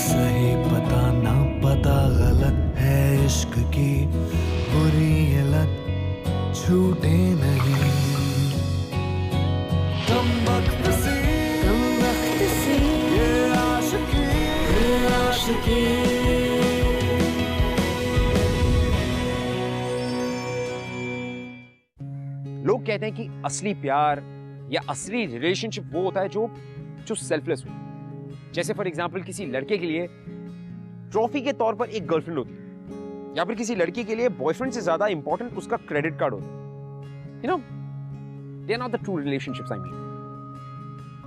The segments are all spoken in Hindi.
सही पता ना पता गलत है इश्क की बुरी ये लत छूटे नहीं। कम वक्त से ये आशिकी लोग कहते हैं कि असली प्यार या असली रिलेशनशिप वो होता है जो सेल्फलेस हो। जैसे फॉर एग्जांपल किसी लड़के के लिए ट्रॉफी के तौर पर एक गर्लफ्रेंड होती है, या फिर किसी लड़की के लिए बॉयफ्रेंड से ज्यादा इंपॉर्टेंट उसका क्रेडिट कार्ड होता है। You know, they are not the true relationships I mean.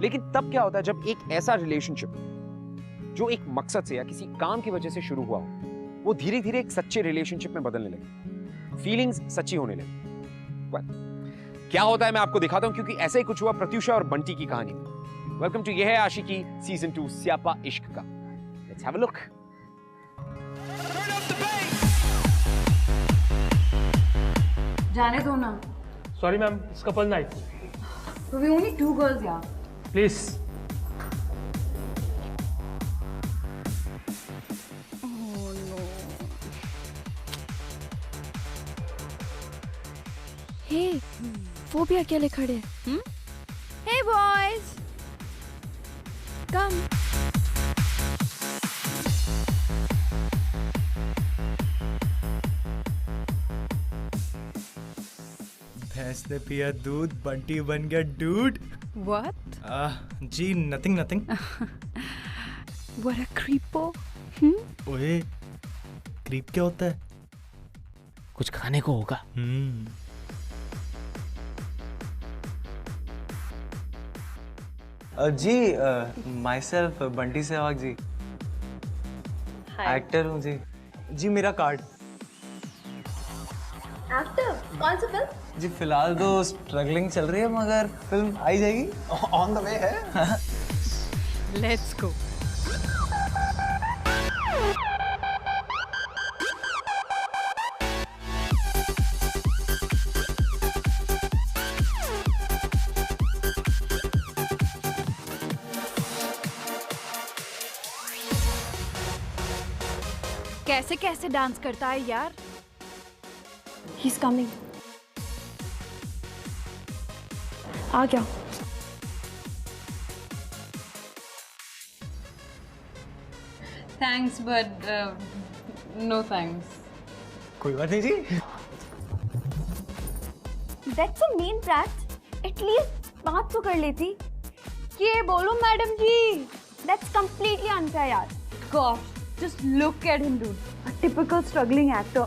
लेकिन तब क्या होता है जब एक ऐसा रिलेशनशिप जो एक मकसद से या किसी काम की वजह से शुरू हुआ हो, वो धीरे धीरे एक सच्चे रिलेशनशिप में बदलने लगे, फीलिंग्स सच्ची होने लगी। क्या होता है मैं आपको दिखाता हूं, क्योंकि ऐसा ही कुछ हुआ प्रत्युषा और बंटी की कहानी में। वेलकम टू ये है आशिकी सीजन 2 स्यापा इश्क का। Let's have a look. जाने दो ना। Sorry ma'am, it's couple night. So we only 2 girls यार। प्लीज। हे, वो भी अकेले खड़े। Hey boys, come. भैंस ने पिया दूध, बंटी बन गया डूड। What? जी nothing nothing. What a creepo. ओए, क्रीप क्या होता है? कुछ खाने को होगा। जी myself Bunty Sehwag ji, actor हूँ जी। जी मेरा कार्ड। एक्टर? कौन सा फिल्म? जी फिलहाल तो स्ट्रगलिंग चल रही है, मगर फिल्म आई जाएगी, ऑन द वे है। Let's go. कैसे कैसे डांस करता है यार। He's coming. आ गया। Thanks, but no thanks. कोई बात नहीं जी। That's a mean brat. At least बात तो कर लेती। ये बोलो madam ji. That's completely unfair यार। Gosh, just look at him, dude. A typical struggling actor.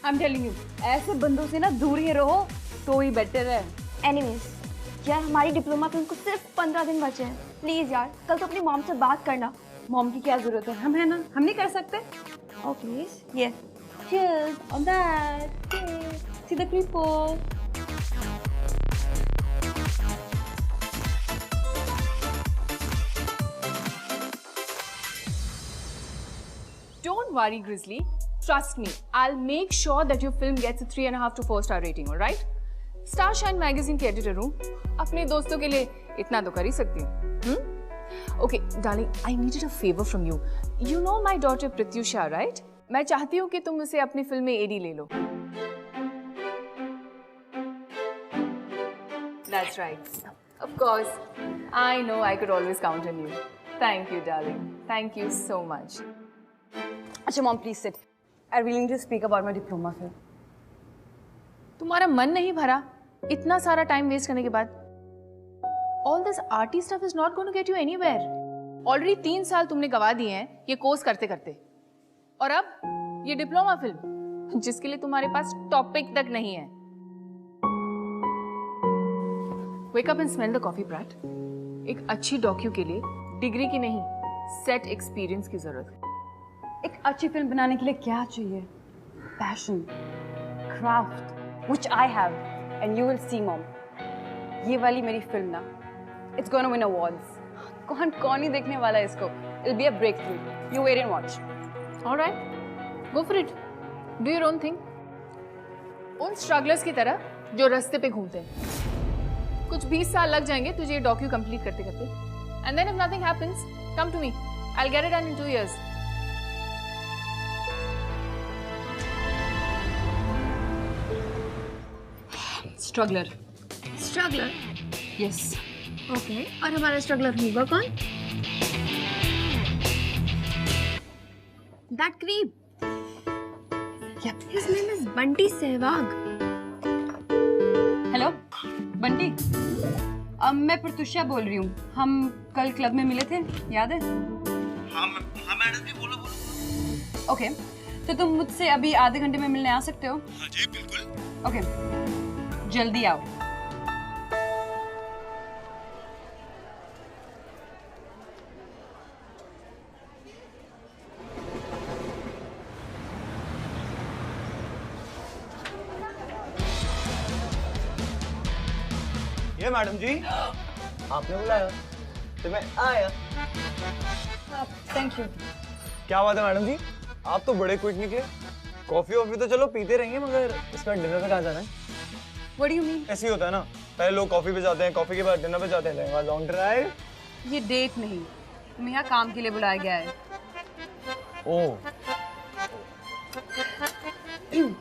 I'm telling you, ऐसे बंदों से ना दूर ही रहो तो ही बेटर है। Anyways, यार हमारी डिप्लोमा फिल्म को सिर्फ 15 दिन बचे हैं। प्लीज यार, कल तो अपनी मॉम से बात करना। मॉम की क्या जरूरत है, हम है ना, हम नहीं कर सकते। Oh please, yes. Cheers on that. Cheers. See the creepo. Don't worry, Grizzly. Trust me, I'll make sure that your film gets a 3.5 to 4 star rating, all right? Starshine magazine की एडिटर हूँ, अपने दोस्तों के लिए इतना तो कर ही सकती हूँ। Okay, darling, I needed a favor from you. You know my daughter Pratyusha, right? मैं चाहती हूँ कि तुम उसे अपनी फिल्म में एडी ले लो। That's right. Of course. I know I could always count on you. Thank you, darling. Thank you so much. अच्छा, mom, please sit. I really need to speak about my diploma film. तुम्हारा मन नहीं भरा इतना सारा टाइम वेस्ट करने के बाद? All this arty stuff is not going to get you anywhere. Already 3 साल तुमने गवा दिए हैं ये कोर्स करते करते, और अब ये डिप्लोमा फिल्म जिसके लिए तुम्हारे पास टॉपिक तक नहीं है। Wake up and smell the coffee, Brat. एक अच्छी डॉक्यू के लिए डिग्री की नहीं, सेट एक्सपीरियंस की जरूरत है। एक अच्छी फिल्म बनाने के लिए क्या चाहिए? Passion, craft, which I have, and you will see, mom. ये वाली मेरी फिल्म ना, it's gonna win awards. कौन ही देखने वाला है इसको? It'll be a breakthrough. You wait and watch. All right, go for it. Do your own thing. उन स्ट्रगलर्स की तरह जो रास्ते पे घूमते हैं। कुछ 20 साल लग जाएंगे तुझे ये डॉक्यू कंप्लीट करते करते। And then if nothing happens, come to me. I'll get it done in 2 years. Struggler. Struggler Yes. Okay और हमारा स्ट्रगलर होगा कौन? That creep. Yep. His name is Bunty Sehwag. Hello Bunty, मैं प्रत्युषा बोल रही हूँ. हम कल क्लब में मिले थे, याद है? हाँ मैडम जी, बोलो बोलो. ओके, तो तुम मुझसे अभी आधे घंटे में मिलने आ सकते हो? हाँ जी बिल्कुल. ओके, जल्दी आओ. ये मैडम जी, आपने बुलाया तो मैं आया. Thank you. क्या बात है मैडम जी, आप तो बड़े क्विक निकले. कॉफी वॉफी तो चलो पीते रहेंगे, मगर इसका डिनर पे कहाँ जाना है? What do you mean? ऐसे ही होता है ना, पहले लोग कॉफी पे जाते हैं, कॉफी के बाद डिनर पे जाते हैं. Long drive. ये डेट नहीं, तुम्हें यहाँ काम के लिए बुलाया गया है. ओह,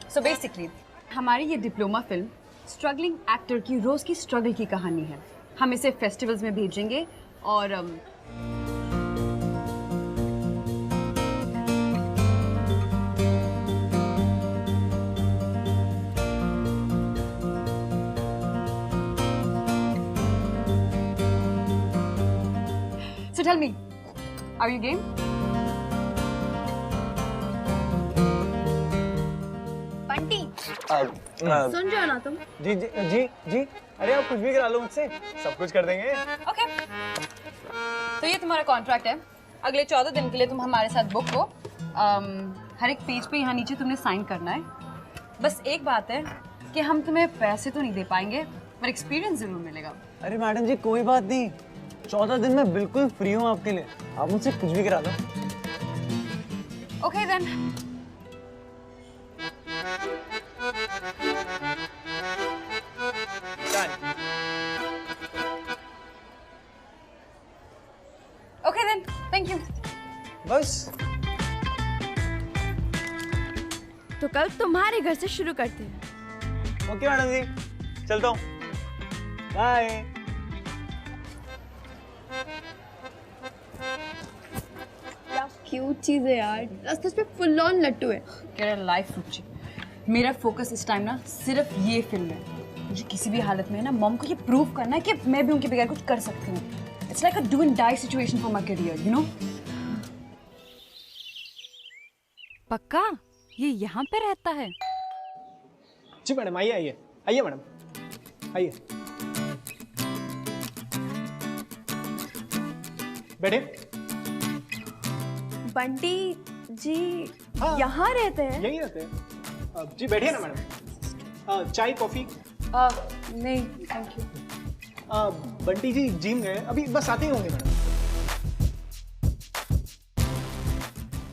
सो बेसिकली हमारी ये डिप्लोमा फिल्म स्ट्रगलिंग एक्टर की रोज की स्ट्रगल की कहानी है. हम इसे फेस्टिवल्स में भेजेंगे और So tell me, are you game? Bunty सुन जाओ ना तुम. जी जी जी जी. अरे आप कुछ भी करा लो मुझसे, सब कुछ कर देंगे. Okay. तो ये तुम्हारा कॉन्ट्रैक्ट है. अगले 14 दिन के लिए तुम हमारे साथ बुक हो. हर एक पेज पे यहाँ नीचे तुमने साइन करना है. बस एक बात है कि हम तुम्हें पैसे तो नहीं दे पाएंगे, पर एक्सपीरियंस जरूर मिलेगा. अरे मैडम जी कोई बात नहीं, 14 दिन में बिल्कुल फ्री हूँ आपके लिए. आप मुझसे कुछ भी करा दो. Okay then. Okay then. Thank you. बस. तो कल तुम्हारे घर से शुरू करते हैं. ओके मैडम जी, चलता हूँ. बाय. क्या क्यूट चीज है यार. सच में फुल ऑन लट्टू है. तेरा लाइफ रुचि. मेरा फोकस इस टाइम ना सिर्फ ये फिल्म है. मुझे किसी भी हालत में ना मॉम को ये प्रूव करना है कि मैं भी उनके बगैर कुछ कर सकती हूँ. It's like a do and die situation for my career, you know. पक्का ये यहाँ पे रहता है? जी मैडम, आइए आइए आइए मैडम, आइए बैठे. बंटी जी हाँ। यहाँ रहते हैं? यही रहते हैं. जी बैठिए ना मैडम. चाय कॉफी? नहीं thank you. Bunty ji gym गए, अभी बस आते ही होंगे मैडम.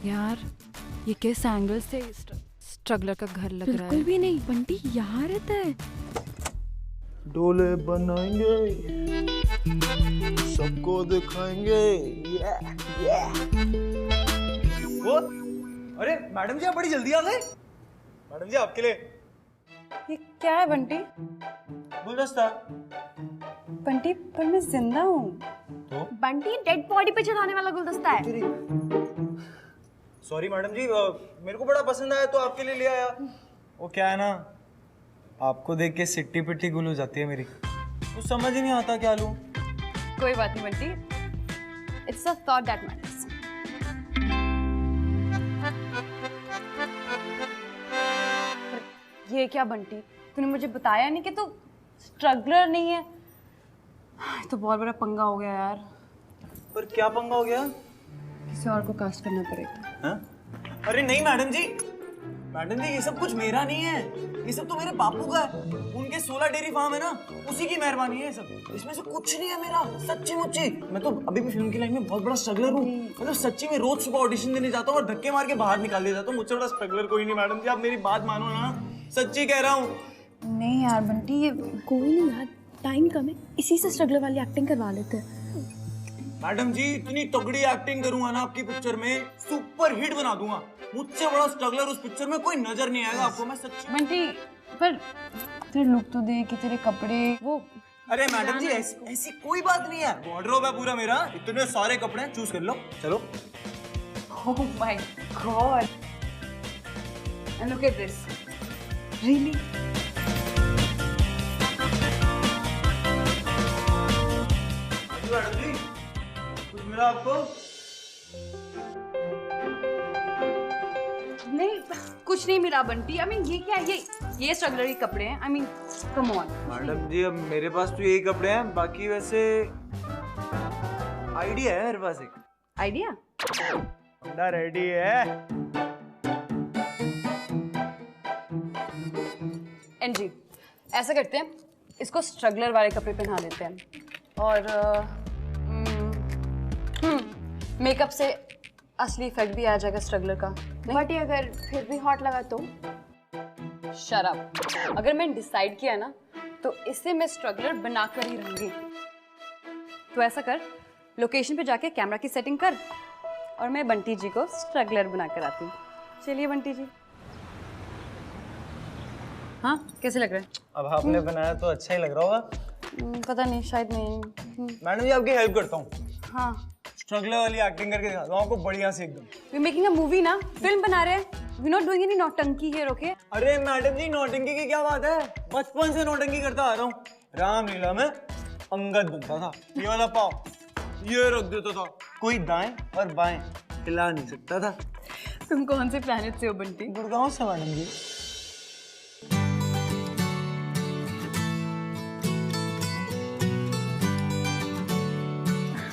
यार ये किस एंगल से स्ट्रगलर का घर लग रहा है? बिल्कुल भी नहीं. बंटी यहाँ रहता है. डोले बनाएंगे, सबको दिखाएंगे. वो अरे मैडम जी आप बड़ी जल्दी आ गए. मैडम जी आपके लिए ये क्या है बंटी? गुलदस्ता. बंटी पर मैं जिंदा हूँ. बंटी डेड बॉडी पे चढ़ाने वाला गुलदस्ता है. सॉरी मैडम जी, मेरे को बड़ा पसंद आया तो आपके लिए ले आया. वो क्या है ना, आपको देख के सिट्टी पिट्टी गुल हो जाती है मेरी. कुछ समझ ही नहीं आता क्या लूं. कोई बात नहीं Bunty. It's a thought that matters. ये क्या बंटी, तूने मुझे बताया नहीं कि तू स्ट्रगलर नहीं है. तो बहुत बड़ा पंगा हो गया यार. पर क्या पंगा हो गया? किसी और को कास्ट करना पड़ेगा. हाँ? अरे नहीं मैडम जी, मैडम जी ये सब कुछ मेरा नहीं है. ये सब तो मेरे बापू का है. उनके 16 डेयरी फार्म है ना, उसी की मेहरबानी है सब. इसमें से कुछ नहीं है मेरा, सच्ची मुच्ची. मैं तो अभी भी फिल्म की लाइन में बहुत बड़ा स्ट्रगलर हूँ. मतलब सच्ची में रोज सुबह ऑडिशन देने जाता हूँ और धक्के मार के बाहर निकाल दिया जाता हूँ. मुझसे बड़ा स्ट्रगलर कोई नहीं मैडम जी, आप मेरी बात मानो ना, सच्ची कह रहा हूँ. नहीं यार बंटी, ये कोई नहीं यार, टाइम कम है, इसी से स्ट्रगलर वाली एक्टिंग करवा लेते हैं. मैडम जी इतनी तगड़ी एक्टिंग करूंगा ना आपकी पिक्चर में, सुपर हिट बना दूंगा। मुझसे बड़ा स्ट्रगलर उस पिक्चर में कोई नजर नहीं आएगा आपको, मैं सच्ची। बंटी पर तेरे लुक तो देख, तेरे कपड़े वो। अरे मैडम जी ऐसी कोई बात नहीं है, वार्डरोब है पूरा मेरा, इतने सारे कपड़े हैं, चूज कर लो। चलो। Oh my God! And look at this. Really? Madam ji कुछ मिला आपको? नहीं, कुछ नहीं मिला बंटी। I mean, ये क्या है? ये स्ट्रगलर के कपड़े हैं। I mean, come on. Madam ji अब मेरे पास तो यही कपड़े हैं, बाकी वैसे आइडिया है मेरे पास एक। आइडिया? बंदा रेडी है। एनजी, ऐसा करते हैं, इसको स्ट्रगलर वाले कपड़े पहना देते हैं और मेकअप से असली इफेक्ट भी आ जाएगा स्ट्रगलर का। बट ये अगर फिर भी हॉट लगा तो? शराब। अगर मैंने डिसाइड किया ना तो इसे मैं स्ट्रगलर बनाकर ही रहूंगी। तो ऐसा कर, लोकेशन पे जाके कैमरा की सेटिंग कर और मैं बंटी जी को स्ट्रगलर बनाकर आती हूँ। चलिए बंटी जी। हाँ, कैसे लग रहा है? अब आपने बनाया तो अच्छा ही लग रहा होगा। पता नहीं, शायद नहीं। मैडम जी आपकी हेल्प करता हूँ। हाँ, स्ट्रगलर वाली एक्टिंग करके दिखाता हूँ आपको बढ़िया से एकदम। वी मेकिंग अ मूवी ना, फिल्म बना रहे हैं। वी नॉट डूइंग एनी नौटंकी हियर, ओके? अरे मैडम जी नौटंकी की क्या बात है, बचपन से नौटंकी करता आ रहा हूँ। रामलीला में अंगद बनता था, ये वाला पाव ये रख देता था, कोई दाएं और बाएं हिला नहीं सकता था। तुम कौन से प्लेनेट से हो बंटी? गुड़गांव से मैडम जी।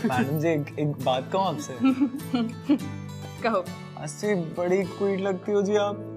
मैडम जी एक बात कहूँ आपसे? कहो। ऐसी बड़ी क्वीट लगती हो जी आप।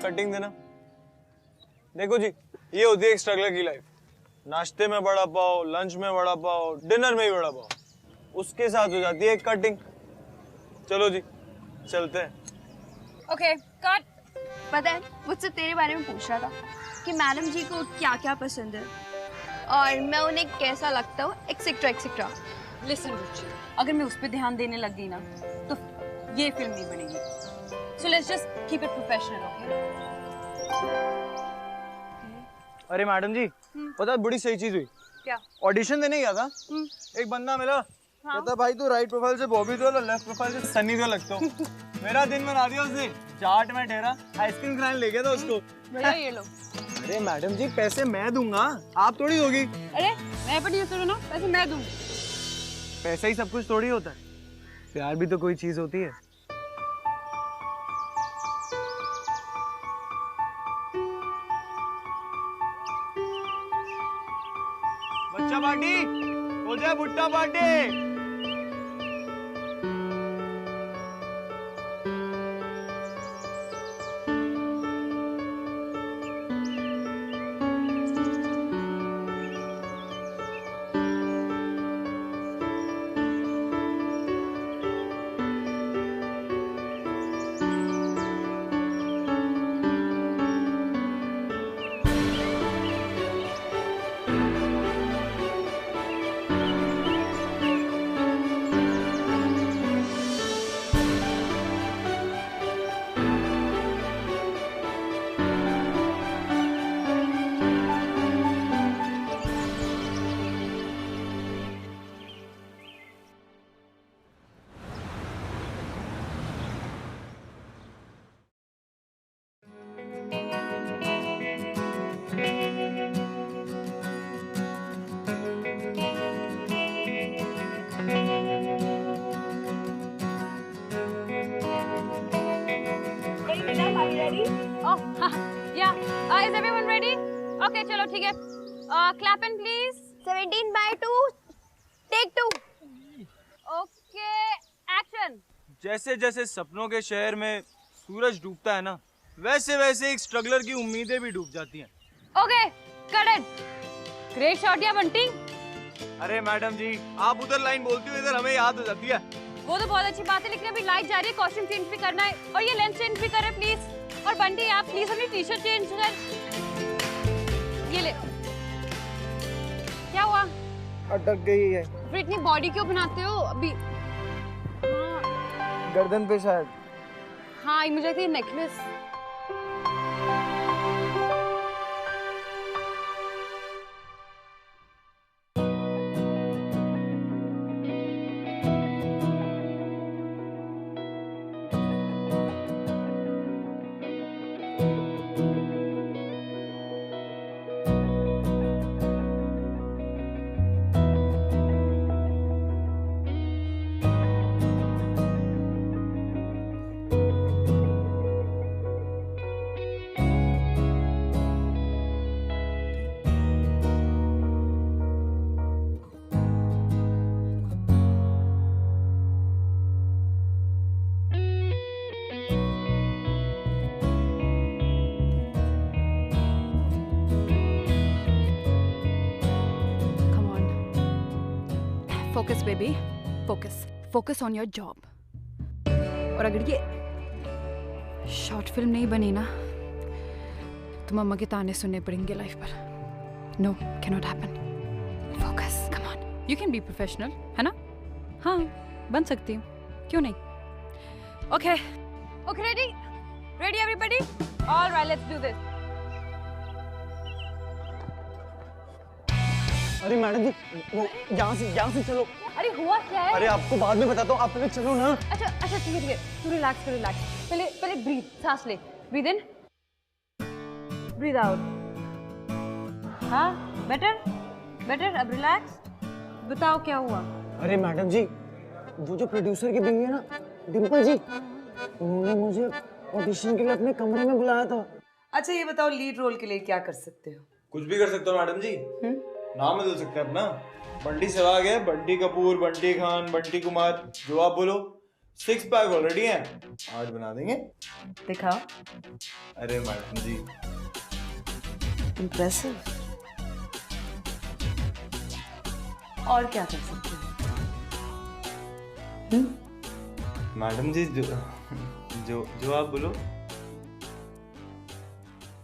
कटिंग देना। देखो जी, ये होती है एक स्ट्रगलर की लाइफ। नाश्ते में वड़ा पाव, लंच में वड़ा पाव, डिनर में ही वड़ा पाव, उसके साथ हो जाती है एक कटिंग। चलो जी चलते हैं। Okay cut. पता है मुझसे तेरे बारे में पूछ रहा था कि मैडम जी को क्या क्या पसंद है और मैं उन्हें कैसा लगता हूँ, एक्सेट्रा एक्सेट्रा। लिसन रुचि, अगर मैं उस पर ध्यान देने लग गई ना तो ये फिल्म नहीं बनेगी। So let's just keep it professional, okay? अरे मैडम जी पता है बड़ी सही चीज हुई। क्या? ऑडिशन देने गया था, एक बंदा मिला, कहता भाई तू राइट प्रोफाइल से बॉबी देओल और लेफ्ट प्रोफाइल से सनी देओल लगता हो। मेरा दिन बना दिया उसने, चाट में ठहरा, आइसक्रीम खाने ले गया था उसको। भैया ये लो। अरे मैडम जी पैसे मैं दूंगा, आप थोड़ी दोगी। अरे मैं प्रोड्यूसर हूँ ना, पैसे मैं दूंगी। पैसा ही सब कुछ थोड़ी होता है, प्यार भी तो कोई चीज होती है। बच्चा पार्टी हो जाए, भुट्टा party. Is everyone ready? Okay, चलो ठीक है. Clap in please. 17/2 take 2. Okay, action. जैसे जैसे सपनों के शहर में सूरज डूबता है ना, वैसे वैसे एक स्ट्रगलर की उम्मीदें भी डूब जाती हैं. Okay, cut it. Great shot या बंटी. अरे मैडम जी, आप उधर लाइन बोलती हो, इधर हमें याद हो जाती है. वो तो बहुत अच्छी बात है, लेकिन अभी लाइट जा रही है, कॉस्ट्यूम चेंज भी करना है और ये लेंस चेंज भी करें प्लीज. और बंटी आप प्लीज अपनी टी शर्ट चेंज कर. ये ले. क्या हुआ? अटक गई है. फिर इतनी बॉडी क्यों बनाते हो अभी? गर्दन पे शायद. हाँ, मुझे लगती है necklace. Focus baby, focus. Focus on your job. और अगर ये शॉर्ट फिल्म नहीं बनी ना तो मम्मा के ताने सुनने पड़ेंगे लाइफ पर. No, can not happen. Focus, come on. You can be professional, है ना? हाँ, बन सकती हूँ, क्यों नहीं? Okay. Okay, ready everybody? All right, let's do this. अरे मैडम जी, वो यहाँ से चलो. अरे हुआ क्या है? अरे आपको बाद में बताता हूँ, आप पहले चलो ना. अच्छा ठीक है. तू रिलैक्स. पहले ब्रीथ, सांस ले. ब्रीथ इन, ब्रीथ आउट. हाँ, बेटर. अब रिलैक्स. बताओ क्या हुआ? अरे मैडम जी, वो जो प्रोड्यूसर की बीवी है ना, डिम्पल जी, उन्होंने मुझे ऑडिशन के लिए अपने कमरे में बुलाया था. अच्छा ये बताओ, लीड रोल के लिए क्या कर सकते हो? कुछ भी कर सकते हो मैडम जी. नाम बदल सकते हैं अपना. बंटी सहवाग है, बंटी कपूर, बंटी खान, बंटी कुमार, जो आप बोलो. 6 पैक ऑलरेडी है, 8 बना देंगे. दिखाओ. अरे मैडम जी, इम्प्रेसिव. और क्या कर सकते हो? मैडम जी, जो आप बोलो.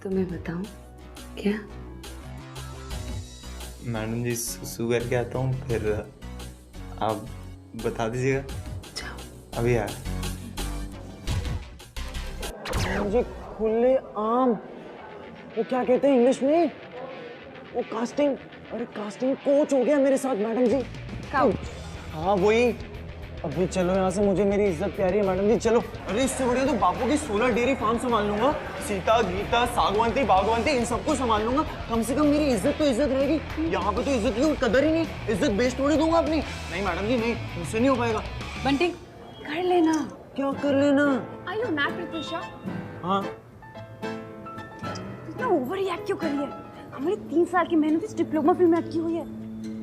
तुम्हें बताऊं क्या? मैडम जी, सुसु करके आता हूँ, फिर आप बता दीजिएगा. अभी यार मुझे खुले आम, वो क्या कहते हैं इंग्लिश में, वो कास्टिंग. अरे कास्टिंग कोच हो गया मेरे साथ मैडम जी. हाँ वही. अभी चलो यहाँ से, मुझे मेरी इज्जत प्यारी है मैडम जी, चलो. अरे इससे बढ़िया तो बापू की 16 डेयरी फार्म संभाल लूंगा. सीता, गीता, सागवानती, बागवानती, इन सबको संभाल लूंगा. कम से कम मेरी इज्जत तो इज्जत रहेगी. यहाँ पे तो इज्जत की कदर ही नहीं. इज्जत बेच थोड़ी दूंगा अपनी. नहीं मैडम जी, नहीं, मुझसे नहीं हो पाएगा. बंटी, कर लेना. क्या कर लेना? Are you mad, Pratyusha? हाँ. इतना ओवर रिएक्ट क्यों करी है? हमारी 3 साल की मेहनत इस डिप्लोमा फिल्म में अटकी हुई है.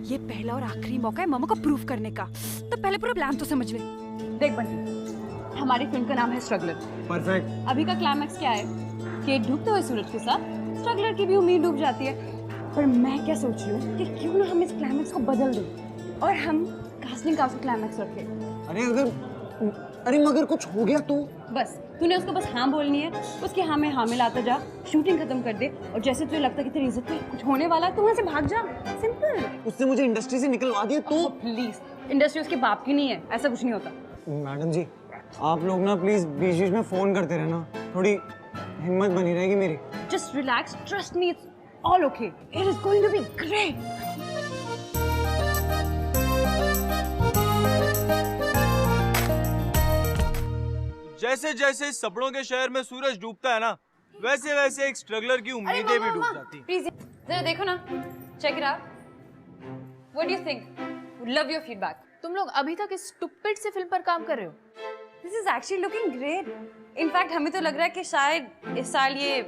ये पहला और आखिरी मौका है मम्मा को प्रूफ करने का, तो पहले पूरा प्लान तो समझ ले. देख बंटी, हमारी फिल्म का नाम है स्ट्रगलर. परफेक्ट. अभी का क्लाइमैक्स क्या है कि डूबते हुए सूरज के साथ स्ट्रगलर की भी उम्मीद डूब जाती है. पर मैं क्या सोच रही हूँ कि क्यों ना हम इस क्लाइमैक्स को बदल दें और हम कास्टिंग का क्लाइमैक्स रखें. अरे मगर कुछ हो गया तो? बस तूने उसको बस हाँ बोलनी है, उसके हाँ में हाँ मिलाता जा, शूटिंग खत्म कर दे, और जैसे तुझे लगता है कि तेरी इज्जत पे कुछ होने वाला है तो वहाँ से भाग जा. सिंपल. उसने मुझे इंडस्ट्री से निकलवा दिया तो? प्लीज, इंडस्ट्री उसके बाप की नहीं है, ऐसा कुछ नहीं होता. मैडम जी, आप लोग ना प्लीज बीच बीच में फोन करते रहना, थोड़ी हिम्मत बनी रहेगी मेरी. Just relax, trust me, it's all okay. It is going to be great. जैसे जैसे सपनों के शहर में सूरज डूबता है ना, वैसे वैसे एक स्ट्रगलर की उम्मीदें भी डूब जाती हैं. प्लीज जरा देखो ना, check it out. What do you think? Would love your feedback. तुम लोग अभी तक इस स्टूपिड से फिल्म पर काम कर रहे हो? This is actually looking great. In fact हमें तो लग रहा है कि शायद इस साल ये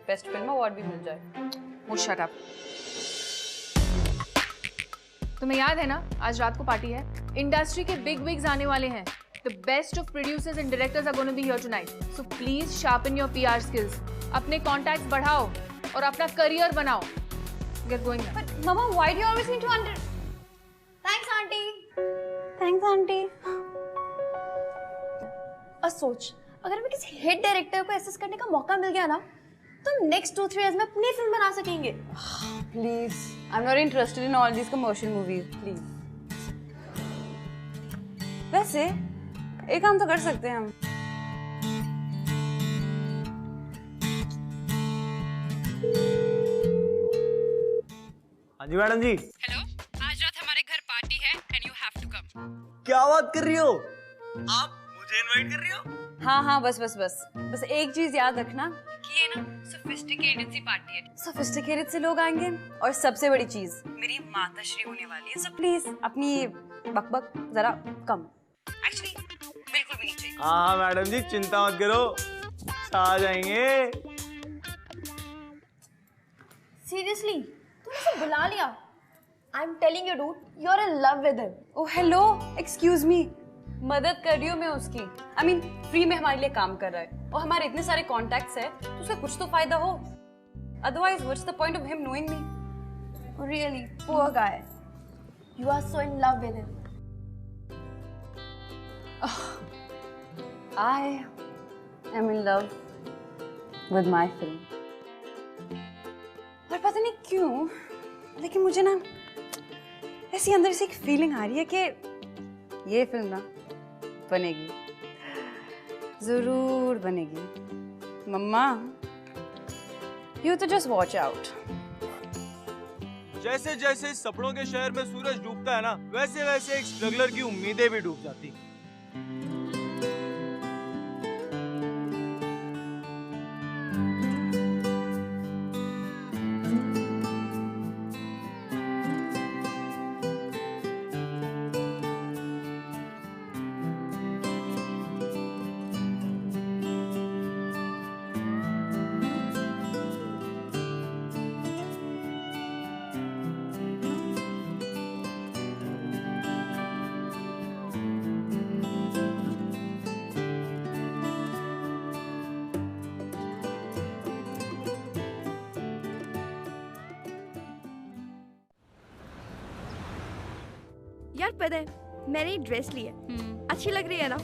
बेस्ट फिल्म अवार्ड भी मिल जाए। Oh, shut up. तुम्हें याद है ना आज रात को पार्टी है, इंडस्ट्री के बिग विग्स आने वाले हैं। The best of producers and directors are going to be here tonight. So please sharpen your PR skills. अपने contacts बढ़ाओ और अपना career बनाओ। Get going now. But Mama, why do you always need to under? Thanks, Auntie. Thanks, Auntie. सोच, अगर हमें किसी हिट डायरेक्टर को असिस्ट करने का मौका मिल गया ना, तो हम नेक्स्ट 2-3 इयर्स में अपनी फिल्म बना सकेंगे। Please, I'm not interested in all these commercial movies. Please. वैसे एक काम तो कर सकते हैं हम। हाँ जी मैडम जी। हेलो, आज रात हमारे घर पार्टी है and you have to come. क्या बात कर रही हो आप? मुझे इनवाइट कर रही हो? हाँ बस एक चीज याद रखना कि ये ना सोफिस्टिकेटेड सी पार्टी है। सोफिस्टिकेटेड से लोग आएंगे और सबसे बड़ी चीज मेरी माताश्री होने वाली है, सो प्लीज अपनी बकबक जरा कम। एक्चुअली बिल्कुल भी नहीं चाहिए। हाँ मैडम जी चिंता मत करो, आ जाएंगे। सीरियसली, तूने उसे बुला लिया? I am telling you dude, you are in love with him. Oh hello, excuse me, मदद कर रही हूँ मैं उसकी। आई मीन फ्री में हमारे लिए काम कर रहा है और हमारे इतने सारे कॉन्टैक्ट्स है तो उसका कुछ तो फायदा हो। Otherwise what's the point of him knowing me? Really poor guy, you are so in love with him. I am in love with my film. और पता नहीं क्यों, लेकिन मुझे ना ऐसी अंदर से एक फीलिंग आ रही है कि ये फिल्म ना बनेगी, जरूर बनेगी। मम्मा, you तो just watch out. जैसे जैसे सपनों के शहर में सूरज डूबता है ना, वैसे वैसे एक स्ट्रगलर की उम्मीदें भी डूब जाती। यार पता है, मैंने ये ड्रेस ली है, अच्छी लग रही है ना?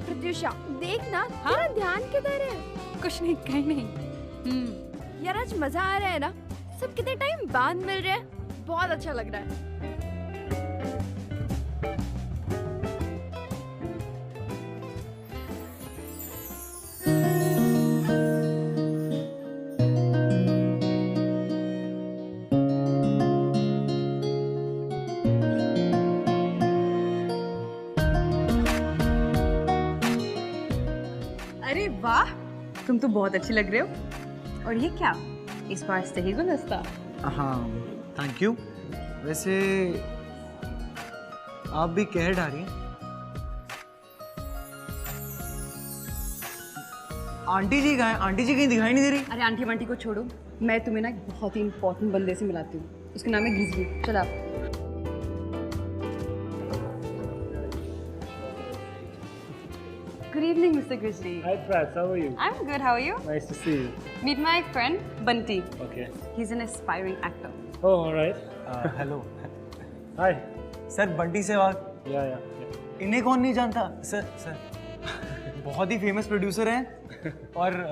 प्रत्युषा देख ना, तेरा ध्यान किधर है? कुछ नहीं, कहीं नहीं। यार आज मजा आ रहा है ना? सब कितने टाइम बाद मिल रहे हैं, बहुत अच्छा लग रहा है। अरे वाह, तुम तो बहुत अच्छी लग रहे हो। और ये क्या, इस बार सही गुलदस्ता? हाँ थैंक यू। वैसे आप भी कह डाली हैं। आंटी जी कहाँ हैं? आंटी जी कहीं दिखाई नहीं दे रही। अरे आंटी वांटी को छोड़ो, मैं तुम्हें ना एक बहुत ही इंपॉर्टेंट बंदे से मिलाती हूँ, उसका नाम है ग्रिजली। चलो आप। Good evening, Mr. Grizzly. Hi, Prats. How are you? I'm good. How are you? Nice to see you. Meet my friend Bunty. Okay. He's an aspiring actor. Oh, all right. Hello Hi. Sir, Bunty से बात। Yeah. इन्हें कौन नहीं जानता? सर बहुत ही फेमस प्रोड्यूसर हैं और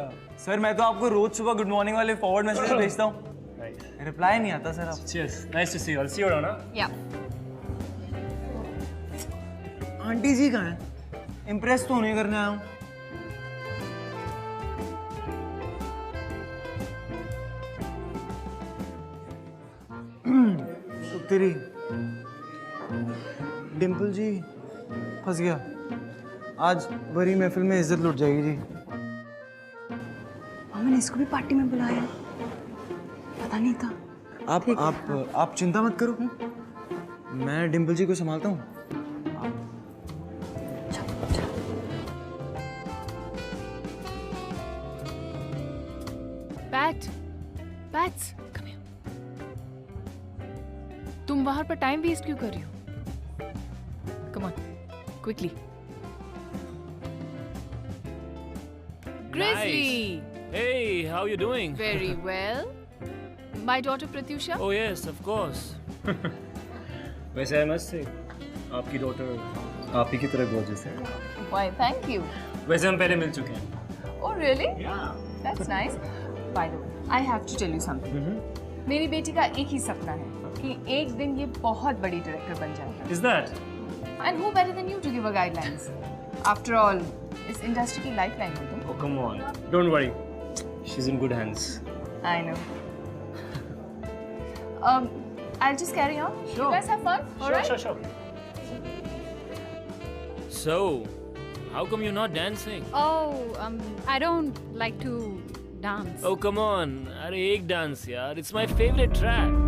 सर मैं तो आपको रोज सुबह गुड मॉर्निंग वाले फॉरवर्ड मैसेज भेजता हूँ, Nice. रिप्लाई नहीं आता सर आप। Cheers. Nice to see you. I'll see you around, huh? Yeah. Aunty ji कहाँ हैं? इम्प्रेस तो नहीं करने आया हूँ। तो तेरी डिम्पल जी फंस गया। आज बड़ी महफिल में इज्जत लुट जाएगी जी। मैंने इसको भी पार्टी में बुलाया, पता नहीं था। आप चिंता मत करो, मैं डिम्पल जी को संभालता हूँ। Pat, Pats, come here. तुम बाहर पर टाइम वेस्ट क्यों कर रही हो? Come on, quickly. Grizzly. Hey, how you doing? Very well. My daughter Pratyusha. Oh yes, of course. वैसे I must say, आपकी डॉटर आप ही की तरह gorgeous है. Why? Thank you. वैसे हम पहले मिल चुके हैं. Oh really? Yeah. That's nice. By the way, I have to tell you something. मेरी बेटी का एक ही सपना है कि एक दिन ये बहुत बड़ी डायरेक्टर बन जाएगा. Is that? And who better than you to give her guidelines? After all, इस इंडस्ट्री की लाइफलाइन हो तुम. Oh come on. Don't worry. She's in good hands. I know. I'll just carry on. Sure. You guys have fun. All right? Sure. So, how come you're not dancing? Oh, I don't like to dance. Oh come on, अरे एक dance यार. It's my favorite track.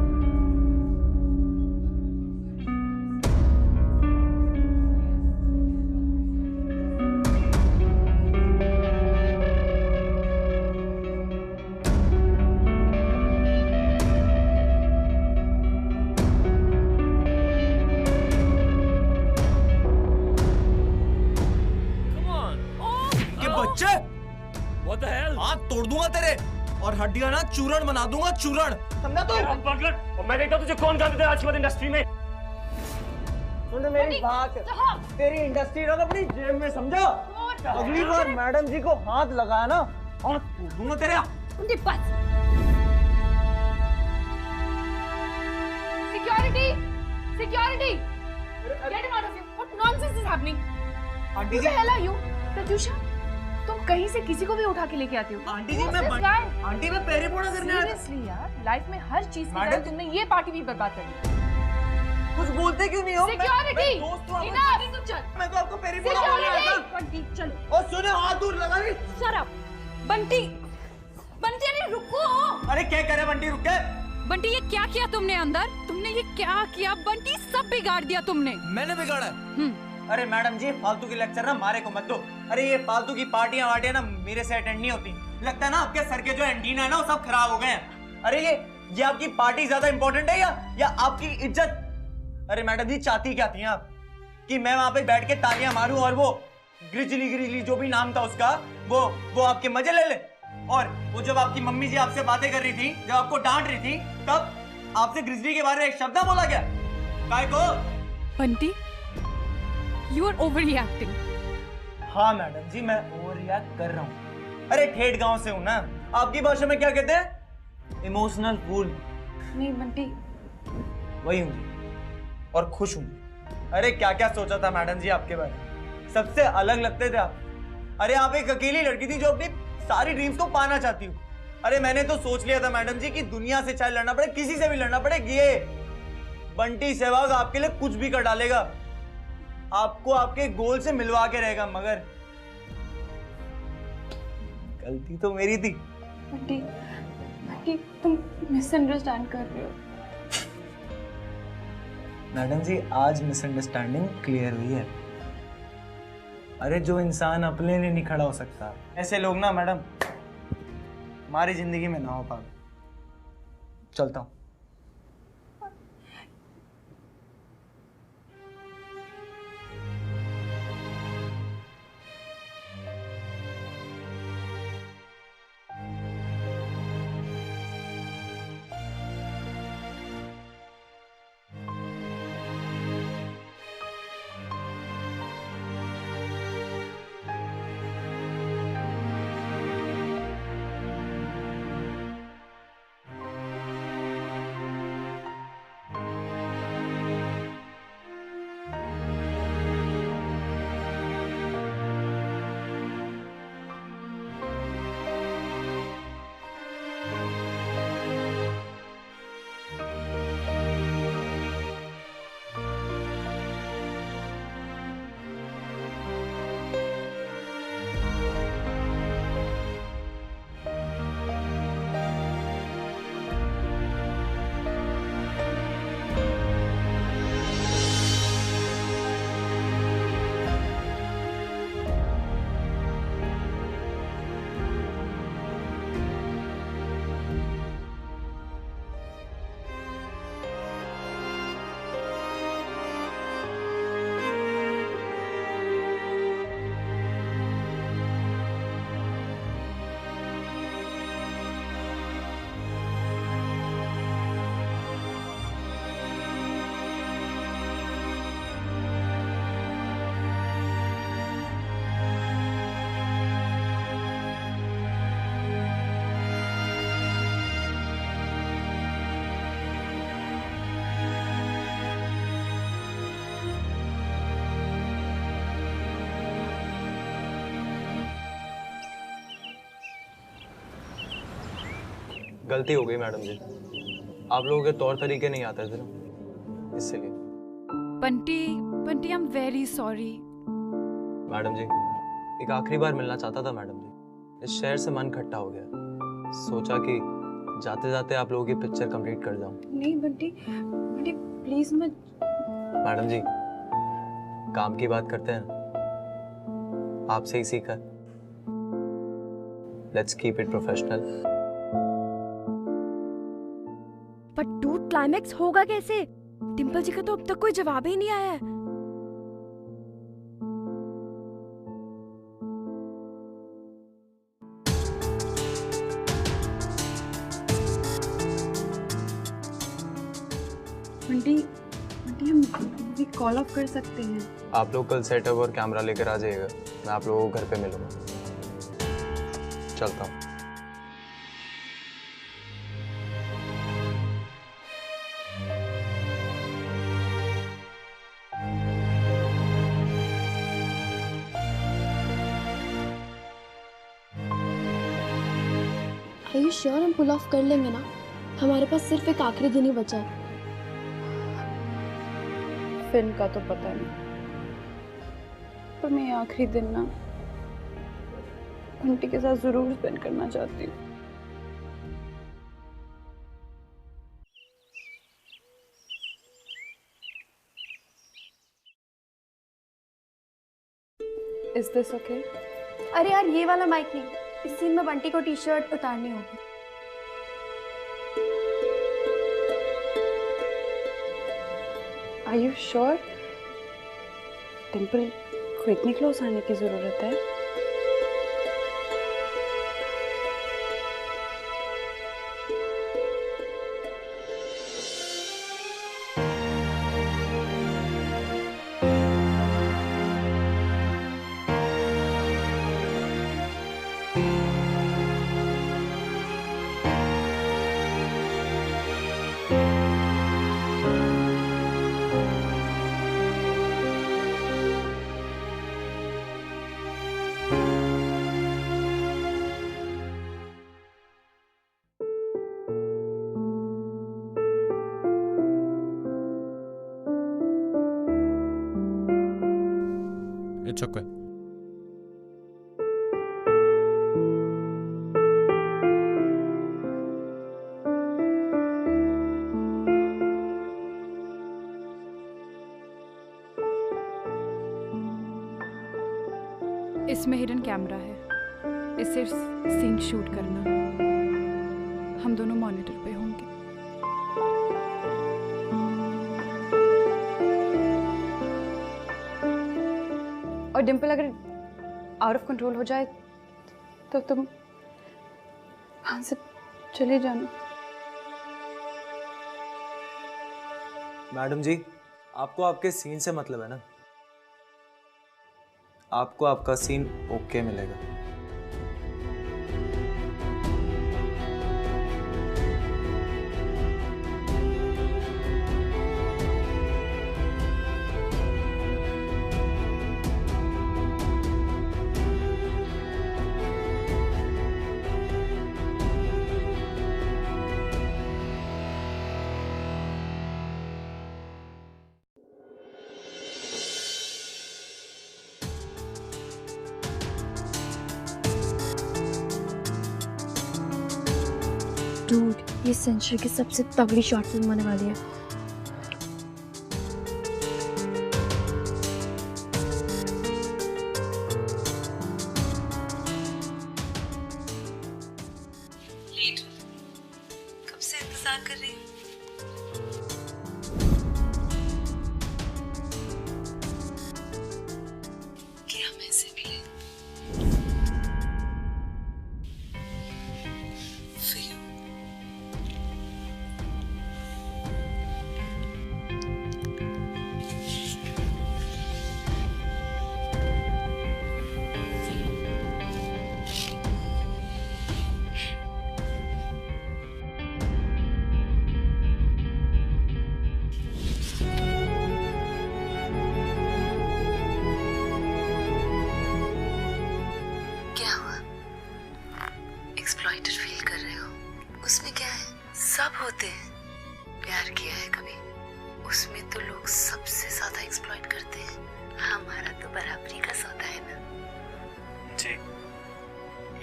बच्चे What the hell? हाथ तोड़ दूंगा तेरे और हड्डियां ना चूरण बना दूंगा चूरण समझा तू? और मैं देखता हूँ तुझे कौन जानते थे आज के बाद इंडस्ट्री में. सुन मेरी बात तेरी इंडस्ट्री रख अपनी जेब में समझा. अगली बार मैडम जी को हाथ लगाया ना हाथ तोड़ दूंगा तेरे. Security! Security! Get him out of here! What nonsense is happening? Aunty Who ji the hell are you? Pratyusha, तुम कहीं से किसी को भी उठा के लेके आती हो. आंटी जी मैं आंटी मैं पैरे पोड़ा करने आया था. Seriously यार, लाइफ में हर चीज की तरह तुमने ये पार्टी भी बर्बाद कर दी. कुछ बोलते क्यों नहीं हो? Security! मैं दोस्त हूँ Enough! तू चल. मैं तो आपको पैरे पोड़ा करने आया था. बंटी चल. और सुने हाथ दूर लगा रही. Shut up. बंटी अरे रुको. अरे क्या करे बंटी रुक के. बंटी ये क्या किया तुमने अंदर? तुमने ये क्या किया बंटी? सब बिगाड़ दिया तुमने. मैंने बिगाड़ा. अरे मैडम जी फालतू के लेक्चर ना मारे को मत दो. अरे ये फालतू की पार्टियां वार्टियां ना मेरे से अटेंड नहीं होती. लगता है ना आपके सर के जो एंटीना है ना वो सब खराब हो गए हैं. अरे ये आपकी पार्टी ज्यादा इंपॉर्टेंट है या आपकी इज्जत? अरे मैडम जी चाहती क्या थी आप कि मैं वहां पे बैठ के तालियां मारूं और वो ग्रिजली जो भी नाम था उसका वो आपके मजे ले ले. और वो जब आपकी मम्मी जी आपसे बातें कर रही थी, जब आपको डांट रही थी, तब आपसे ग्रिजली के बारे में एक शब्द बोला क्या? काय को? Bunty You are overreacting. हाँ मैडम जी मैं ओवर रिएक्ट कर रहा हूँ. अरे ठेठ गांव से हूँ ना. आपकी भाषा में क्या कहते हैं? Emotional fool. नहीं बंटी. वही हूँ और खुश हूँ. अरे क्या क्या सोचा था मैडम जी आपके बारे में. सबसे अलग लगते थे आप. अरे आप एक अकेली लड़की थी जो अपनी सारी ड्रीम्स को पाना चाहती हूँ. अरे मैंने तो सोच लिया था मैडम जी कि दुनिया से चाहे लड़ना पड़े, किसी से भी लड़ना पड़े, ये बंटी सहवाग आपके लिए कुछ भी कर डालेगा. आपको आपके गोल से मिलवा के रहेगा. मगर गलती तो मेरी थी. बंटी तुम मिसअंडरस्टैंड कर रहे हो. मैडम जी आज मिसअंडरस्टैंडिंग क्लियर हुई है. अरे जो इंसान अपने लिए नहीं खड़ा हो सकता, ऐसे लोग ना मैडम हमारी जिंदगी में ना हो पाए. चलता हूँ. गलती हो गई मैडम जी, आप लोगों के तौर तरीके नहीं आते थे ना, इसलिए। Bunty Bunty, I am very sorry. Madam ji, एक आखिरी बार मिलना चाहता था मैडम जी। इस शहर से मन खट्टा हो गया, सोचा कि जाते जाते आप लोगों की पिक्चर कंप्लीट कर जाऊं। नहीं बंटी, बंटी प्लीज मत। मैडम जी, काम की बात करते हैं, आपसे ही सीखा। Let's keep it professional. पर डूड, क्लाइमैक्स होगा कैसे? डिम्पल जी का तो अब तक कोई जवाब ही नहीं आया है। बंटी बंटी, हम भी कॉल ऑफ कर सकते हैं। आप लोग कल सेटअप और कैमरा लेकर आ जाइएगा, मैं आप लोगों को घर पे मिलूंगा। चलता हूँ। Are you sure हम पुल ऑफ कर लेंगे ना? हमारे पास सिर्फ एक आखिरी दिन ही बचा है। फिल्म का तो पता नहीं, पर मैं आखिरी दिन ना बंटी के साथ जरूर स्पेंड करना चाहती हूँ। Is this okay? अरे यार, ये वाला माइक नहीं, इस सीन में बंटी को टी शर्ट उतारनी होगी। Are you sure? डिम्पल को इतनी क्लोज आने की जरूरत है? It's okay. इसमें हिडन कैमरा है, इससे सीन शूट करना। हम दोनों मॉनिटर पे होंगे। और डिम्पल, अगर आउट ऑफ कंट्रोल हो जाए तो तुम वहां से चले जाना। मैडम जी, आपको आपके सीन से मतलब है ना? आपको आपका सीन ओके मिलेगा। डूड, ये सेंचुरी की सबसे तगड़ी शॉर्ट फिल्म होने वाली है। कब से इंतजार कर रही हूँ। कि हम ऐसे मिले। For you.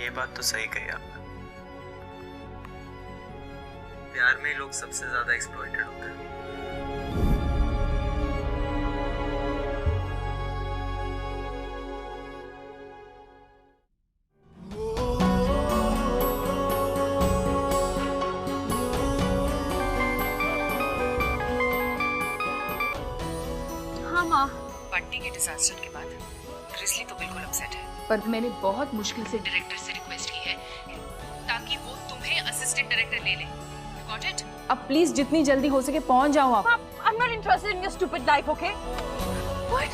ये बात तो सही कही आपने। प्यार में लोग सबसे ज्यादा एक्सप्लॉइटेड होते हैं। हाँ माँ, बंटी के डिजास्टर के बाद ग्रिजली तो बिल्कुल अपसेट है, पर मैंने बहुत मुश्किल से डायरेक्टर से रिक्वेस्ट की है ताकि वो तुम्हें असिस्टेंट डायरेक्टर ले ले। You got it? अब प्लीज जितनी जल्दी हो सके पहुंच जाओ आप। I'm not interested in your stupid life, okay? What?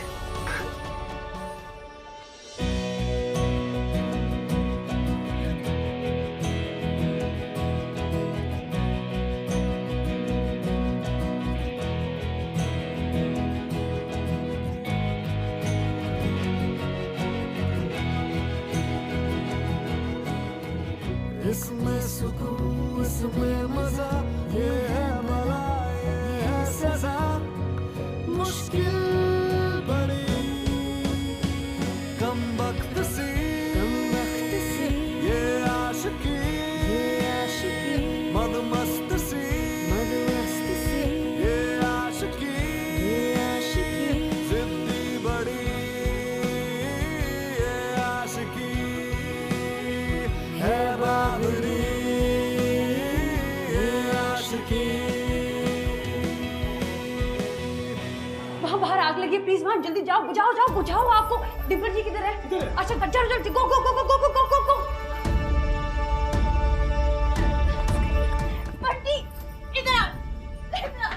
इसमें सुकून, इसमें मजा, ये है भला, ये है सजा, मुश्किल बड़ी कम वक्त सी, ये आशिकी, मदमस्त सी, ये आशिकी, जिद्दी बड़ी, ये आशिकी है बाबरी, ये आशिकी। वहाँ बाहर आग लगी है, प्लीज वहाँ जल्दी जाओ, बुझाओ जाओ बुझाओ। आपको डिम्पल जी किधर है? अच्छा चलो जल्दी, गो गो गो गो गो गो गो गो। बंटी इधर आ, इधर आ।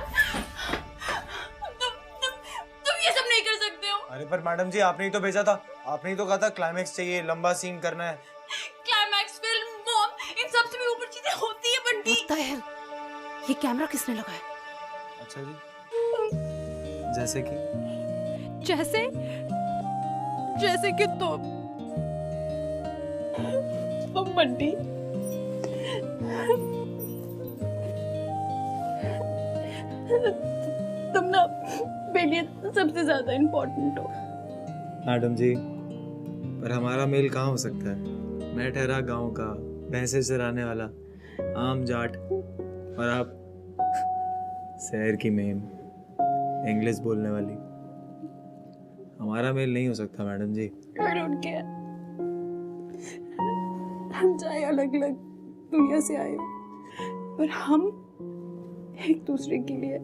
तुम ये सब नहीं कर सकते हो। अरे पर मैडम जी आपने ही तो भेजा था, आपने ही तो कहा था क्लाइमेक्स चाहिए, लंबा सीन करना है। क्लाइमैक्स, फिल्म, मॉम, इन सब से भी ऊपर चीजें होती है बंटी। ये कैमरा किसने लगाया? अच्छा जी, जैसे कि जैसे कि तुम बंटी तुम ना मेरे लिए सबसे ज्यादा इम्पोर्टेंट हो। मैडम जी, पर हमारा मेल कहाँ हो सकता है? मैं ठहरा गांव का, भैंसे चराने वाला, आम जाट, और आप शहर की मेम, इंग्लिश बोलने वाली। हमारा मेल नहीं हो सकता madam ji. I don't care। हम चाहे अलग अलग दुनिया से आए हो, पर हम एक दूसरे के लिए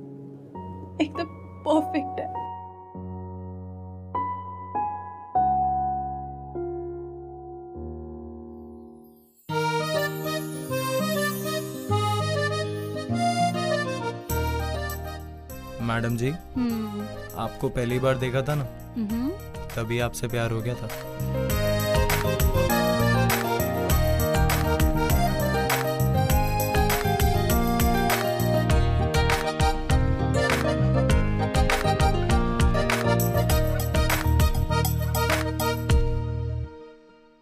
एकदम परफेक्ट है। मैडम जी, आपको पहली बार देखा था ना, तभी आपसे प्यार हो गया था।